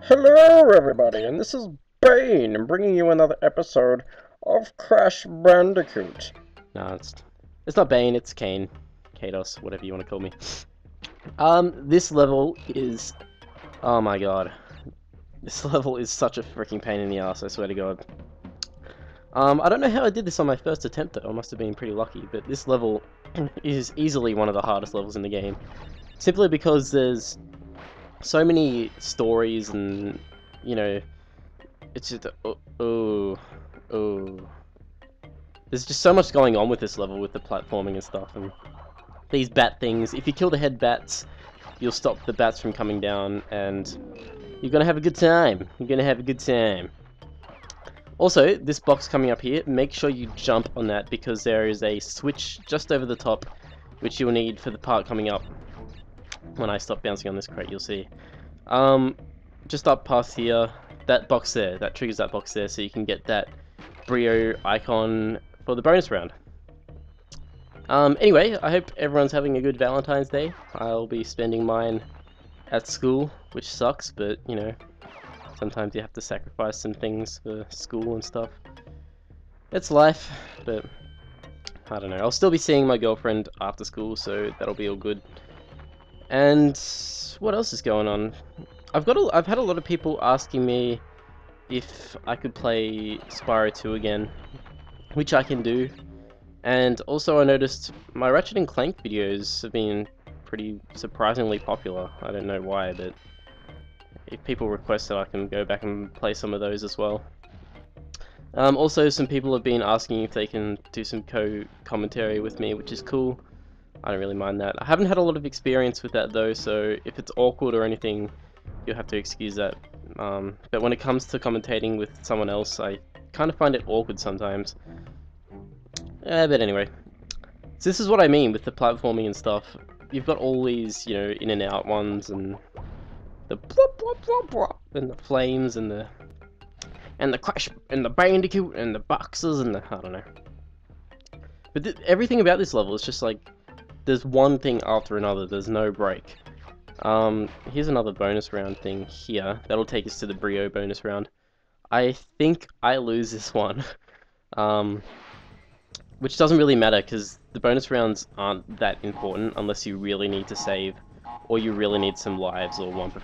Hello everybody, and this is Bane, bringing you another episode of Crash Bandicoot. No, it's not Bane, it's Kane. Kados, whatever you want to call me. This level is... Oh my god. This level is such a freaking pain in the ass, I swear to god. I don't know how I did this on my first attempt though, I must have been pretty lucky, but this level is easily one of the hardest levels in the game. Simply because there's so many stories and, you know, it's just... There's just so much going on with this level, with the platforming and stuff, and these bat things. If you kill the head bats, you'll stop the bats from coming down, and you're gonna have a good time. You're gonna have a good time. Also, this box coming up here, make sure you jump on that, because there is a switch just over the top, which you'll need for the part coming up. When I stop bouncing on this crate, you'll see. Just up past here, that box there, that triggers that box there, so you can get that Brio icon for the bonus round. Anyway, I hope everyone's having a good Valentine's Day. I'll be spending mine at school, which sucks, but, you know, sometimes you have to sacrifice some things for school and stuff. It's life, but I don't know. I'll still be seeing my girlfriend after school, so that'll be all good. And what else is going on? I've had a lot of people asking me if I could play Spyro 2 again, which I can do. And also I noticed my Ratchet and Clank videos have been pretty surprisingly popular. I don't know why, but if people request it, I can go back and play some of those as well. Also, some people have been asking if they can do some co-commentary with me, which is cool. I don't really mind that. I haven't had a lot of experience with that though, so if it's awkward or anything, you'll have to excuse that. But when it comes to commentating with someone else, I kind of find it awkward sometimes. But anyway, so this is what I mean with the platforming and stuff. You've got all these, you know, in and out ones, and the plop plop plop plop, and the flames, and the crash, and the Bandicoot, and the boxes, and the I don't know. But everything about this level is just like there's one thing after another. There's no break. Here's another bonus round thing here. That'll take us to the Brio bonus round. I think I lose this one. Which doesn't really matter, because the bonus rounds aren't that important unless you really need to save, or you really need some lives or Wumpa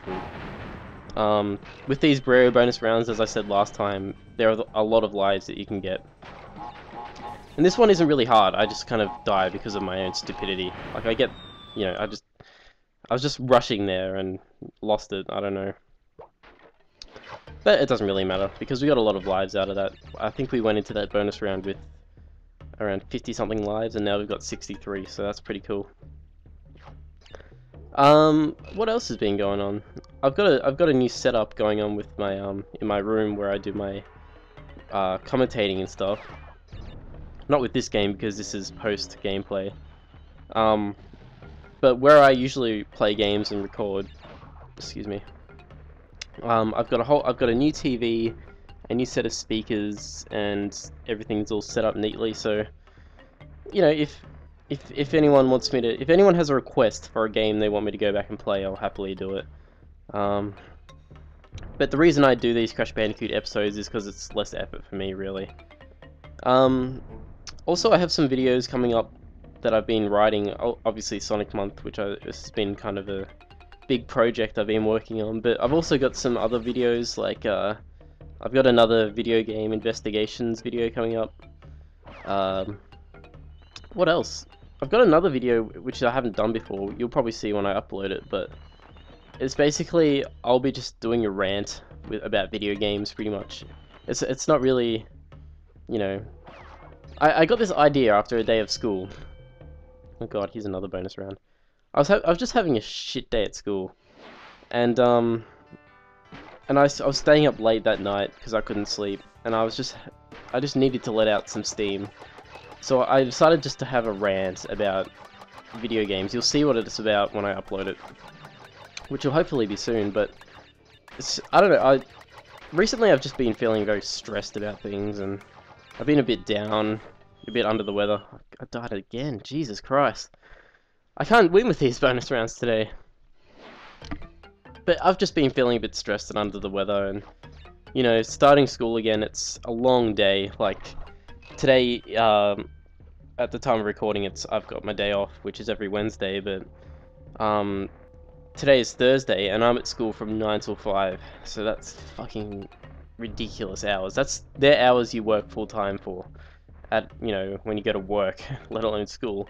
Fruit. With these Brio bonus rounds, as I said last time, there are a lot of lives that you can get. And this one isn't really hard, I just kind of die because of my own stupidity. Like, I get, you know, I was just rushing there and lost it, I don't know. But it doesn't really matter, because we got a lot of lives out of that. I think we went into that bonus round with around 50 something lives, and now we've got 63, so that's pretty cool. What else has been going on? I've got a new setup going on with my in my room where I do my commentating and stuff. Not with this game, because this is post gameplay. But where I usually play games and record, excuse me. I've got a new TV, a new set of speakers, and everything's all set up neatly. So, you know, if anyone wants me to, if anyone has a request for a game they want me to go back and play, I'll happily do it. But the reason I do these Crash Bandicoot episodes is because it's less effort for me, really. Also, I have some videos coming up that I've been writing, obviously Sonic Month, which has been kind of a big project I've been working on, but I've also got some other videos, like, I've got another video game investigations video coming up. What else? I've got another video which I haven't done before, you'll probably see when I upload it, but it's basically, I'll be just doing a rant about video games, pretty much. It's not really, you know, I got this idea after a day of school. Oh god, here's another bonus round. I was just having a shit day at school, and I was staying up late that night because I couldn't sleep, and I just needed to let out some steam. So I decided just to have a rant about video games. You'll see what it's about when I upload it, which will hopefully be soon. But I don't know. Recently I've just been feeling very stressed about things, and I've been a bit down, a bit under the weather. I died again, Jesus Christ. I can't win with these bonus rounds today. But I've just been feeling a bit stressed and under the weather, and you know, starting school again, it's a long day. Like today, at the time of recording, I've got my day off, which is every Wednesday, but today is Thursday, and I'm at school from 9 till 5, so that's fucking ridiculous hours. They're hours you work full time for, you know, when you go to work, let alone school.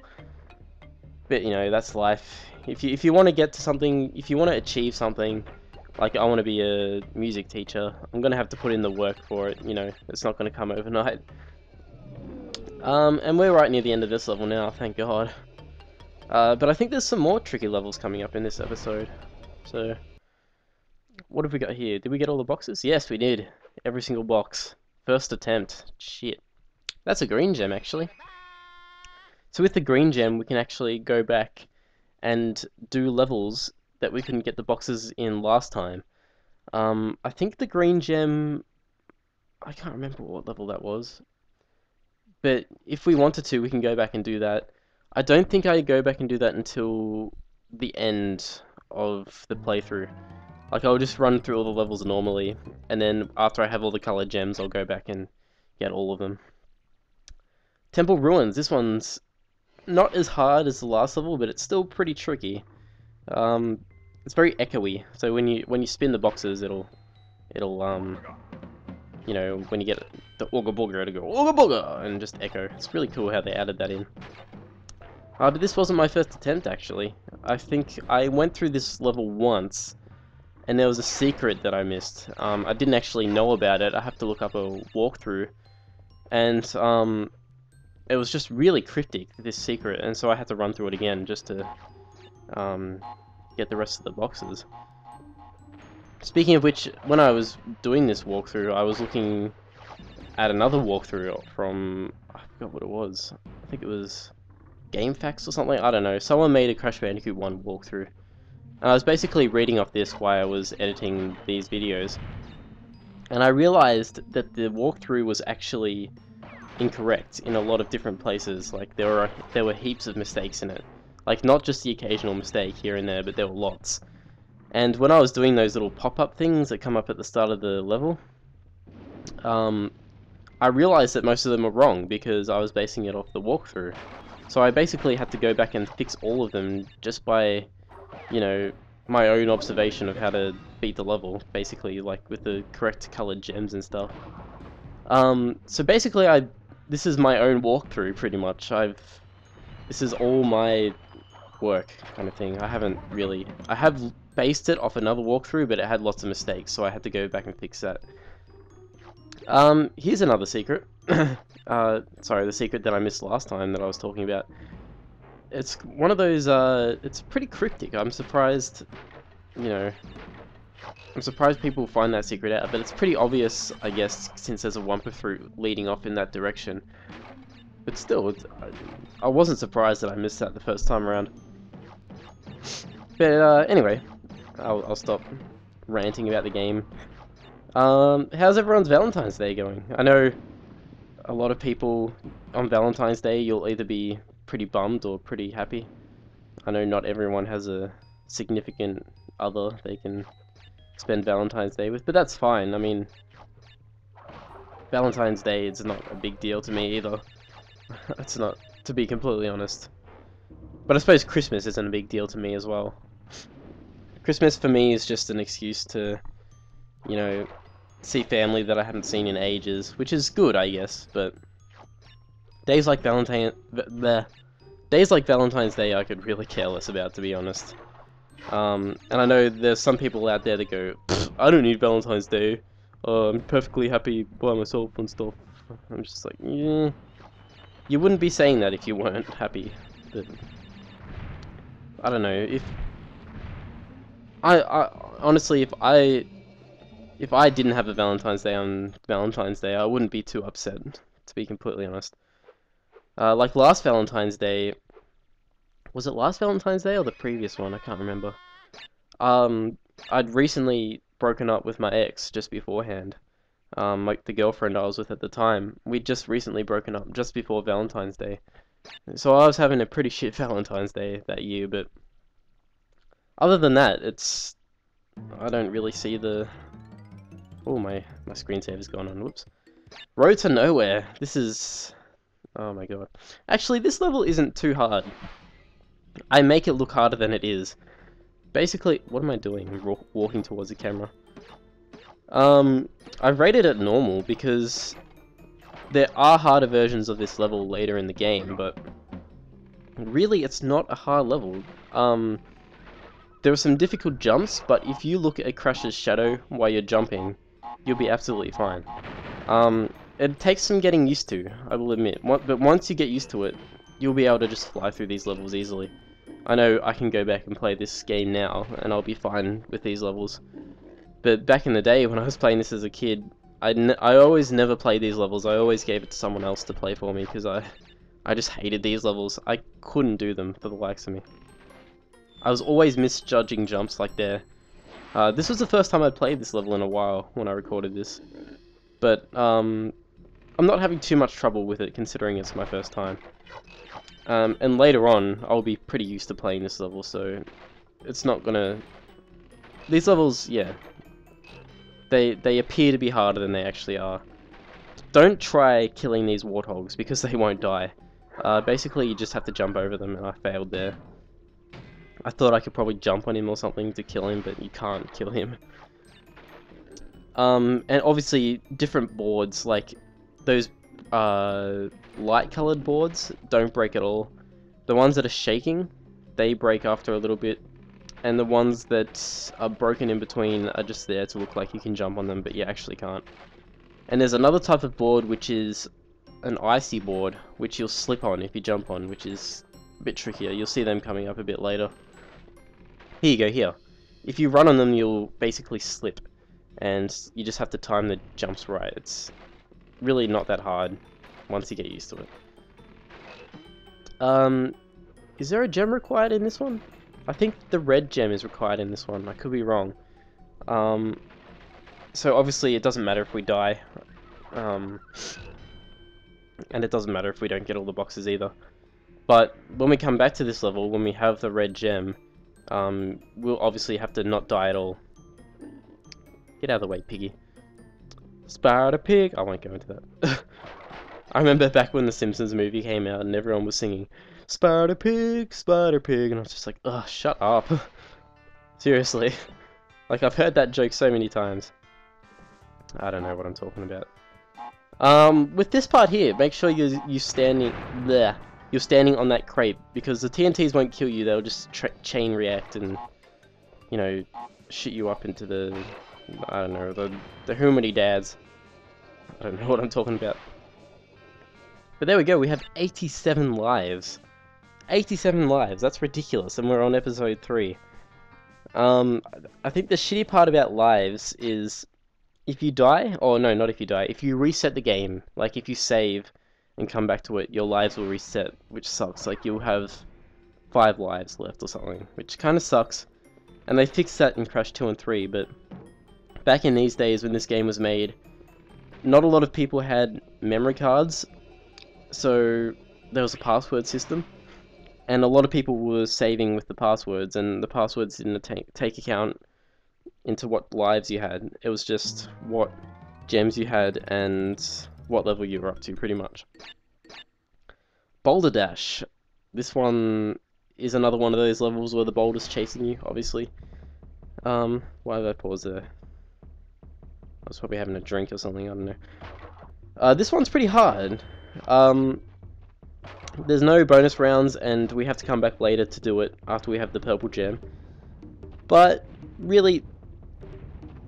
But you know, that's life. If you want to get to something, if you want to achieve something, like I want to be a music teacher, I'm gonna have to put in the work for it. You know, it's not gonna come overnight. And we're right near the end of this level now, thank God. But I think there's some more tricky levels coming up in this episode. So, what have we got here? Did we get all the boxes? Yes, we did. Every single box. First attempt. Shit. That's a green gem, actually. So with the green gem, we can actually go back and do levels that we couldn't get the boxes in last time. I think the green gem... I can't remember what level that was. But if we wanted to, we can go back and do that. I don't think I go back and do that until the end of the playthrough. Like, I'll just run through all the levels normally, and then after I have all the colored gems, I'll go back and get all of them. Temple Ruins. This one's not as hard as the last level, but it's still pretty tricky. It's very echoey, so when you spin the boxes, it'll you know, when you get the Ooga Booga, it'll go Ooga Booga and just echo. It's really cool how they added that in. But this wasn't my first attempt, actually. I think I went through this level once, and there was a secret that I missed. I didn't actually know about it. I have to look up a walkthrough, and it was just really cryptic, this secret, and so I had to run through it again just to get the rest of the boxes. Speaking of which, when I was doing this walkthrough, I was looking at another walkthrough from, I forgot what it was. I think it was GameFAQs or something, I don't know. Someone made a Crash Bandicoot 1 walkthrough. And I was basically reading off this while I was editing these videos. And I realized that the walkthrough was actually incorrect in a lot of different places. Like, there were heaps of mistakes in it. Like, not just the occasional mistake here and there, but there were lots. And when I was doing those little pop-up things that come up at the start of the level, I realized that most of them were wrong because I was basing it off the walkthrough. So I basically had to go back and fix all of them just by, you know, my own observation of how to beat the level, basically, like with the correct colored gems and stuff. So basically this is my own walkthrough, pretty much. This is all my work, kind of thing. I have based it off another walkthrough, but it had lots of mistakes, so I had to go back and fix that. Here's another secret. Sorry, the secret that I missed last time that I was talking about. It's one of those, it's pretty cryptic. I'm surprised, you know, I'm surprised people find that secret out, but it's pretty obvious, I guess, since there's a Wumpa fruit leading off in that direction. But still, I wasn't surprised that I missed that the first time around. But, anyway, I'll stop ranting about the game. How's everyone's Valentine's Day going? I know a lot of people on Valentine's Day, you'll either be pretty bummed or pretty happy. I know not everyone has a significant other they can spend Valentine's Day with, but that's fine. I mean, Valentine's Day is not a big deal to me either. It's not, to be completely honest. But I suppose Christmas isn't a big deal to me as well. Christmas for me is just an excuse to, you know, see family that I haven't seen in ages, which is good, I guess, but days like Valentine's Day I could really care less about, to be honest. And I know there's some people out there that go, I don't need Valentine's Day, I'm perfectly happy by myself and stuff. I'm just like, yeah, you wouldn't be saying that if you weren't happy, but I don't know, honestly, if I didn't have a Valentine's Day on Valentine's Day, I wouldn't be too upset, to be completely honest. Like last Valentine's Day, was it last Valentine's Day or the previous one? I can't remember. I'd recently broken up with my ex just beforehand. Like the girlfriend I was with at the time. We'd just recently broken up just before Valentine's Day. So I was having a pretty shit Valentine's Day that year, but other than that, it's I don't really see the... Oh, my screensaver's gone on, whoops. Road to Nowhere, this is... Oh my god. Actually, this level isn't too hard. I make it look harder than it is. Basically, what am I doing? I'm walking towards the camera. I've rated it normal because there are harder versions of this level later in the game, but really it's not a hard level. There are some difficult jumps, but if you look at Crash's shadow while you're jumping, you'll be absolutely fine. It takes some getting used to, I will admit, but once you get used to it, you'll be able to just fly through these levels easily. I know I can go back and play this game now, and I'll be fine with these levels. But back in the day, when I was playing this as a kid, I always never played these levels. I always gave it to someone else to play for me, because I just hated these levels. I couldn't do them for the likes of me. I was always misjudging jumps like there. This was the first time I'd played this level in a while when I recorded this. But, I'm not having too much trouble with it, considering it's my first time. And later on, I'll be pretty used to playing this level, so it's not gonna... These levels, yeah, they appear to be harder than they actually are. Don't try killing these warthogs, because they won't die. Basically, you just have to jump over them, and I failed there. I thought I could probably jump on him or something to kill him, but you can't kill him. And obviously, different boards, like those light-colored boards, don't break at all. The ones that are shaking, they break after a little bit. And the ones that are broken in between are just there to look like you can jump on them, but you actually can't. And there's another type of board, which is an icy board, which you'll slip on if you jump on, which is a bit trickier. You'll see them coming up a bit later. Here you go, here. If you run on them, you'll basically slip. And you just have to time the jumps right. It's really not that hard once you get used to it. Is there a gem required in this one? I think the red gem is required in this one. I could be wrong. So obviously it doesn't matter if we die. And it doesn't matter if we don't get all the boxes either. But when we come back to this level, when we have the red gem, we'll obviously have to not die at all. Get out of the way, piggy. Spider Pig! I won't go into that. I remember back when the Simpsons movie came out and everyone was singing Spider Pig, Spider Pig, and I was just like, ugh, shut up. Seriously. Like, I've heard that joke so many times. I don't know what I'm talking about. With this part here, make sure you're standing there. You're standing on that crate, because the TNTs won't kill you, they'll just chain react and, you know, shoot you up into the, I don't know, the Humidity Dads. I don't know what I'm talking about. But there we go, we have 87 lives. 87 lives, that's ridiculous, and we're on episode 3. I think the shitty part about lives is if you die, or no, not if you die, if you reset the game, like if you save and come back to it, your lives will reset, which sucks. Like, you'll have 5 lives left or something, which kind of sucks. And they fixed that in Crash 2 and 3, but back in these days when this game was made, not a lot of people had memory cards, so there was a password system, and a lot of people were saving with the passwords, and the passwords didn't take account into what lives you had. It was just what gems you had and what level you were up to, pretty much. Boulder Dash. This one is another one of those levels where the boulder's chasing you, obviously. Why did I pause there? I was probably having a drink or something, I don't know. This one's pretty hard. There's no bonus rounds, and we have to come back later to do it after we have the purple gem. But, really,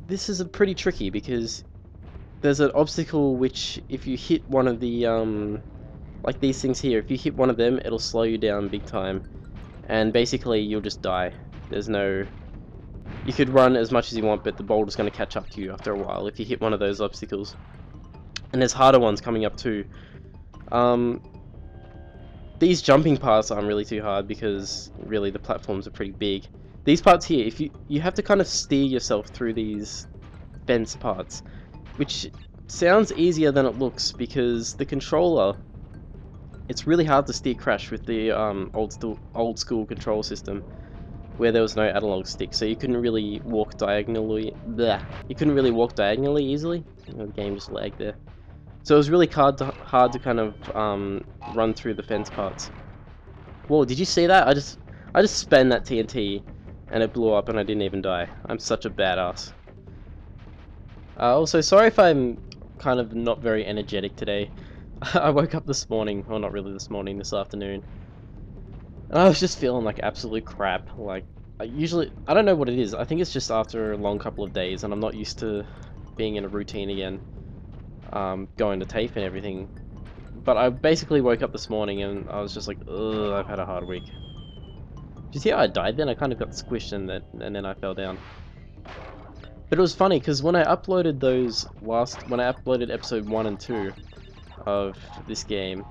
this is pretty tricky, because there's an obstacle which, if you hit one of the, like these things here, if you hit one of them, it'll slow you down big time. And basically, you'll just die. There's no... You could run as much as you want, but the boulder's going to catch up to you after a while if you hit one of those obstacles. And there's harder ones coming up too. These jumping parts aren't really too hard because really the platforms are pretty big. These parts here, if you have to kind of steer yourself through these fence parts, which sounds easier than it looks because the controller, it's really hard to steer Crash with the old school control system. where there was no analog stick, so you couldn't really walk diagonally. Bleh. You couldn't really walk diagonally easily. The game just lagged there. So it was really hard to kind of run through the fence parts. Whoa! Did you see that? I just spammed that TNT, and it blew up, and I didn't even die. I'm such a badass. Also, sorry if I'm kind of not very energetic today. I woke up this morning, well, not really this morning, this afternoon, and I was just feeling like absolute crap. Like, I don't know what it is. I think it's just after a long couple of days, and I'm not used to being in a routine again, going to TAFE and everything. But I basically woke up this morning, and I was just like, ugh, I've had a hard week. Did you see how I died then? I kind of got squished and then I fell down. But it was funny, because when I uploaded when I uploaded episode 1 and 2 of this game,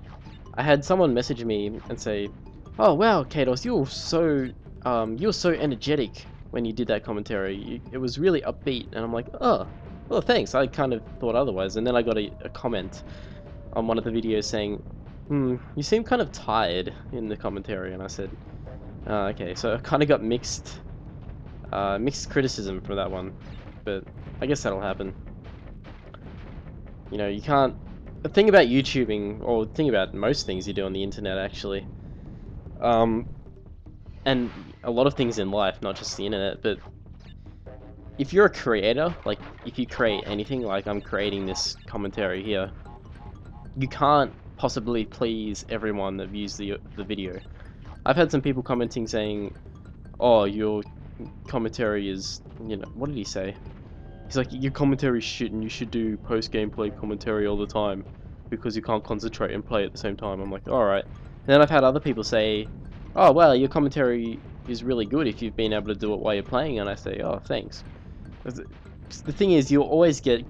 I had someone message me and say, "Oh wow, Kados, you were so energetic when you did that commentary. It was really upbeat." And I'm like, "Oh, well, thanks. I kind of thought otherwise." And then I got a comment on one of the videos saying, "You seem kind of tired in the commentary." And I said, "Okay." So I kind of got mixed criticism for that one, but I guess that'll happen. You know, you can't. The thing about YouTubing, or the thing about most things you do on the internet, actually, and a lot of things in life, not just the internet, but if you're a creator, like if you create anything, like I'm creating this commentary here, you can't possibly please everyone that views the video. I've had some people commenting saying, "Oh, your commentary is, you know," what did he say? He's like, "Your commentary is shit and you should do post-gameplay commentary all the time because you can't concentrate and play at the same time." I'm like, alright. And then I've had other people say, "Oh, well, your commentary is really good if you've been able to do it while you're playing." And I say, "Oh, thanks." The thing is, you'll always get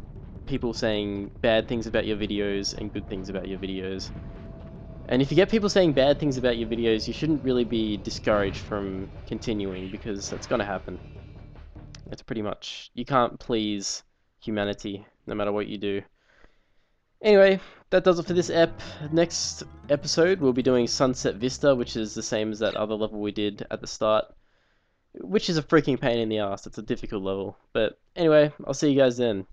people saying bad things about your videos and good things about your videos. And if you get people saying bad things about your videos, you shouldn't really be discouraged from continuing, because that's gonna happen. It's pretty much, you can't please humanity no matter what you do. Anyway, that does it for this Next episode, we'll be doing Sunset Vista, which is the same as that other level we did at the start, which is a freaking pain in the ass. It's a difficult level. But anyway, I'll see you guys then.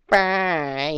Bye!